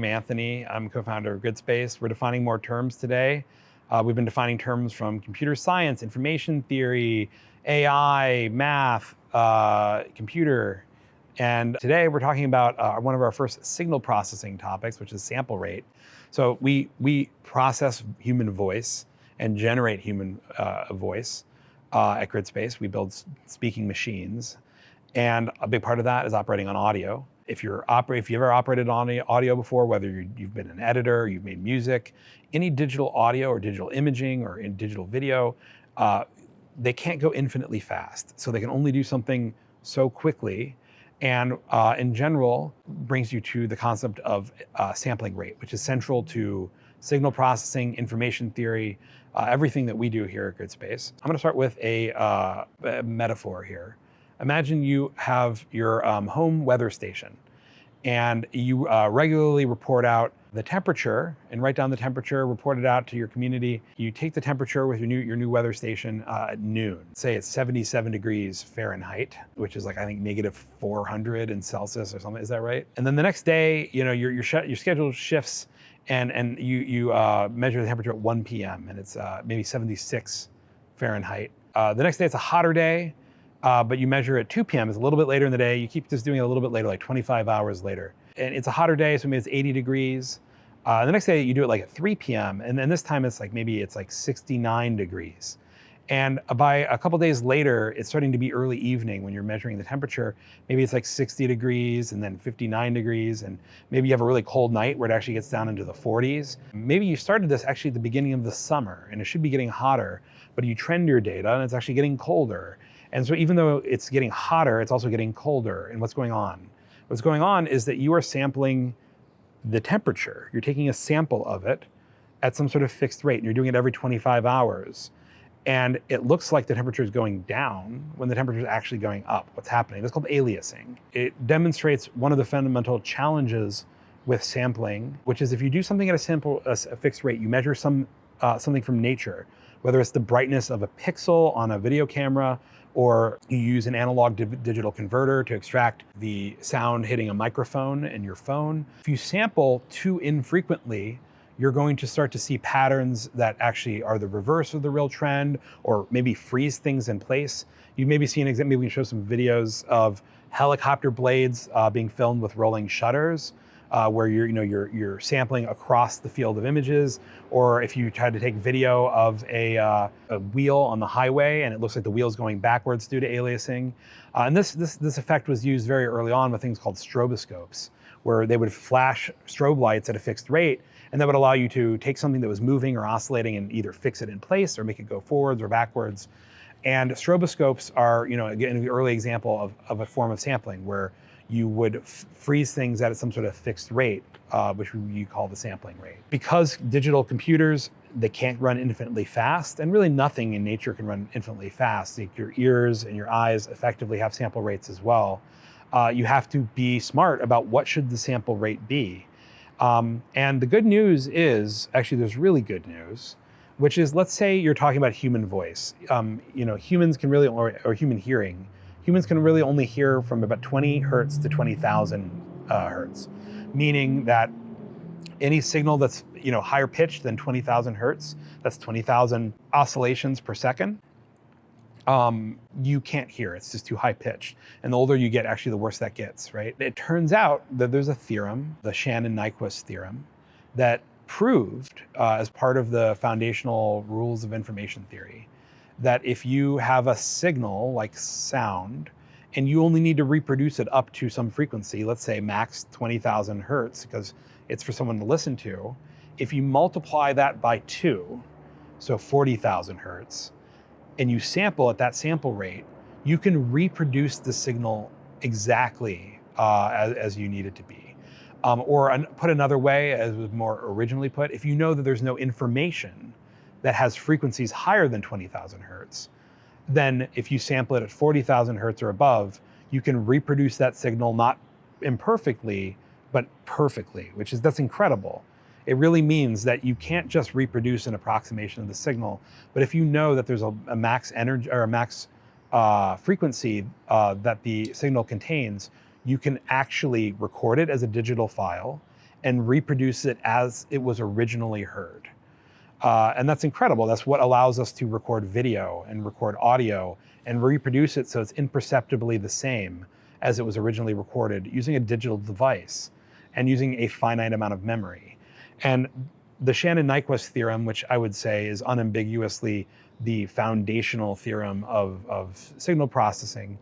I'm Anthony. I'm co-founder of Gridspace. We're defining more terms today. We've been defining terms from computer science, information theory, AI, math, computer. And today we're talking about one of our first signal processing topics, which is sample rate. So we process human voice and generate human voice at Gridspace. We build speaking machines. And a big part of that is operating on audio. If you've ever operated on audio before, whether you've been an editor, you've made music, any digital audio or digital imaging or in digital video, they can't go infinitely fast. So they can only do something so quickly. And in general, brings you to the concept of sampling rate, which is central to signal processing, information theory, everything that we do here at Gridspace. I'm going to start with a metaphor here. Imagine you have your home weather station, and you regularly report out the temperature and write down the temperature, report it out to your community. You take the temperature with your new weather station at noon. Say it's 77 degrees Fahrenheit, which is like, I think, negative 400 in Celsius or something. Is that right? And then the next day, your schedule shifts, and you measure the temperature at 1 p.m. and it's maybe 76 Fahrenheit. The next day it's a hotter day. But you measure at 2 p.m. It's a little bit later in the day. You keep just doing it a little bit later, like 25 hours later. And it's a hotter day, so maybe it's 80 degrees. The next day you do it like at 3 p.m. And then this time it's like, maybe it's like 69 degrees. And by a couple days later, it's starting to be early evening when you're measuring the temperature. Maybe it's like 60 degrees and then 59 degrees. And maybe you have a really cold night where it actually gets down into the 40s. Maybe you started this actually at the beginning of the summer and it should be getting hotter, but you trend your data and it's actually getting colder. And so even though it's getting hotter, it's also getting colder. And what's going on? What's going on is that you are sampling the temperature. You're taking a sample of it at some sort of fixed rate, and you're doing it every 25 hours. And it looks like the temperature is going down when the temperature is actually going up. What's happening? That's called aliasing. It demonstrates one of the fundamental challenges with sampling, which is if you do something at a fixed rate, you measure something from nature, whether it's the brightness of a pixel on a video camera, or you use an analog digital converter to extract the sound hitting a microphone in your phone. If you sample too infrequently, you're going to start to see patterns that actually are the reverse of the real trend, or maybe freeze things in place. You maybe see an example, maybe we can show some videos of helicopter blades being filmed with rolling shutters, where you're sampling across the field of images, or if you try to take video of a wheel on the highway and it looks like the wheel's going backwards due to aliasing. And this effect was used very early on with things called stroboscopes, where they would flash strobe lights at a fixed rate, and that would allow you to take something that was moving or oscillating and either fix it in place or make it go forwards or backwards. And stroboscopes are, again, the early example of a form of sampling where you would freeze things at some sort of fixed rate, which you call the sampling rate. Because digital computers, they can't run infinitely fast, and really nothing in nature can run infinitely fast. Like your ears and your eyes effectively have sample rates as well. You have to be smart about what should the sample rate be. And the good news is, actually there's really good news, which is, let's say you're talking about human voice. Humans can really, or human hearing, humans can really only hear from about 20 hertz to 20,000 hertz, meaning that any signal that's higher pitched than 20,000 hertz, that's 20,000 oscillations per second, you can't hear. It's just too high pitched. And the older you get, actually, the worse that gets, right? It turns out that there's a theorem, the Shannon-Nyquist theorem, that proved as part of the foundational rules of information theory, that if you have a signal like sound and you only need to reproduce it up to some frequency, let's say max 20,000 hertz, because it's for someone to listen to, if you multiply that by 2, so 40,000 hertz, and you sample at that sample rate, you can reproduce the signal exactly as you need it to be. Or put another way, as was more originally put, if you know that there's no information that has frequencies higher than 20,000 hertz, then if you sample it at 40,000 hertz or above, you can reproduce that signal not imperfectly, but perfectly, that's incredible. It really means that you can't just reproduce an approximation of the signal, but if you know that there's a max energy or a max frequency that the signal contains, you can actually record it as a digital file and reproduce it as it was originally heard. And that's incredible. That's what allows us to record video and record audio and reproduce it so it's imperceptibly the same as it was originally recorded using a digital device and using a finite amount of memory. And the Shannon-Nyquist theorem, which I would say is unambiguously the foundational theorem of signal processing,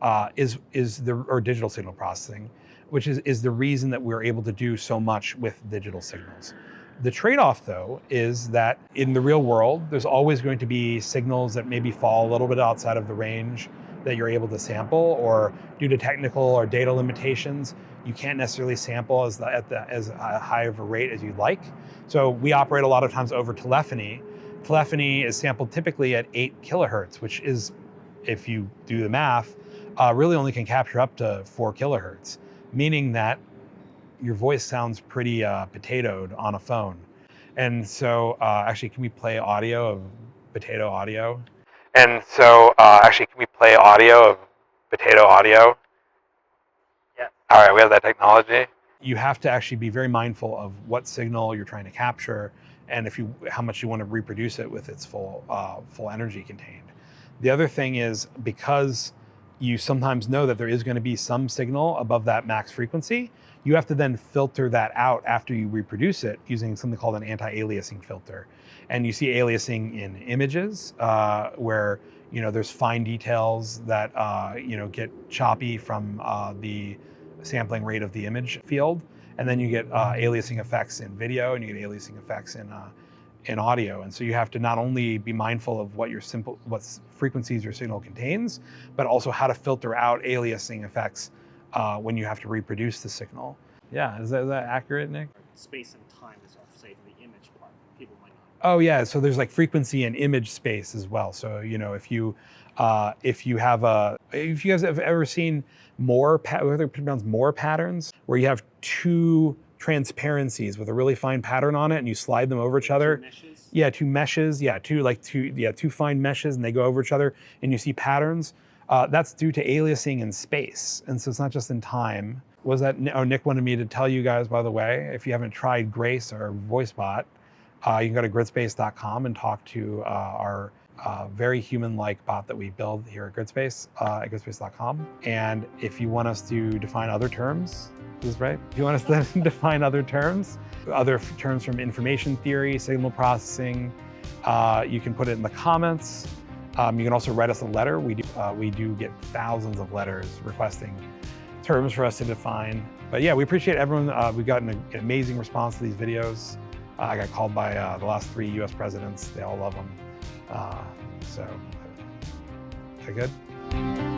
or digital signal processing, which is the reason that we're able to do so much with digital signals. The trade-off, though, is that in the real world, there's always going to be signals that maybe fall a little bit outside of the range that you're able to sample, or due to technical or data limitations, you can't necessarily sample as high of a rate as you'd like. So we operate a lot of times over telephony. Telephony is sampled typically at 8 kilohertz, which is, if you do the math, really only can capture up to 4 kilohertz, meaning that your voice sounds pretty potatoed on a phone. And so actually, can we play audio of potato audio? And so actually, can we play audio of potato audio? Yeah. All right, we have that technology. You have to actually be very mindful of what signal you're trying to capture and how much you want to reproduce it with its full energy contained. The other thing is, because you sometimes know that there is going to be some signal above that max frequency, you have to then filter that out after you reproduce it using something called an anti-aliasing filter. And you see aliasing in images where there's fine details that get choppy from the sampling rate of the image field, and then you get aliasing effects in video, and you get aliasing effects in audio. And so you have to not only be mindful of what frequencies your signal contains, but also how to filter out aliasing effects when you have to reproduce the signal. Yeah, is that accurate, Nick? Space and time is off, say, for the image part. People might not. Oh yeah, so there's like frequency and image space as well. So if you guys have ever seen Moore patterns, where you have two transparencies with a really fine pattern on it, and you slide them over each other. Two meshes? Yeah, two meshes. Yeah, two fine meshes, and they go over each other, and you see patterns. That's due to aliasing in space, and so it's not just in time. Nick wanted me to tell you guys, by the way, if you haven't tried Grace or VoiceBot, you can go to gridspace.com and talk to our very human-like bot that we build here at Gridspace, at gridspace.com. And if you want us to define other terms, is this right? If you want us to define other terms from information theory, signal processing, you can put it in the comments. You can also write us a letter. We do get thousands of letters requesting terms for us to define. But yeah, we appreciate everyone. We've gotten an amazing response to these videos. I got called by the last 3 US presidents. They all love them. So, is that good?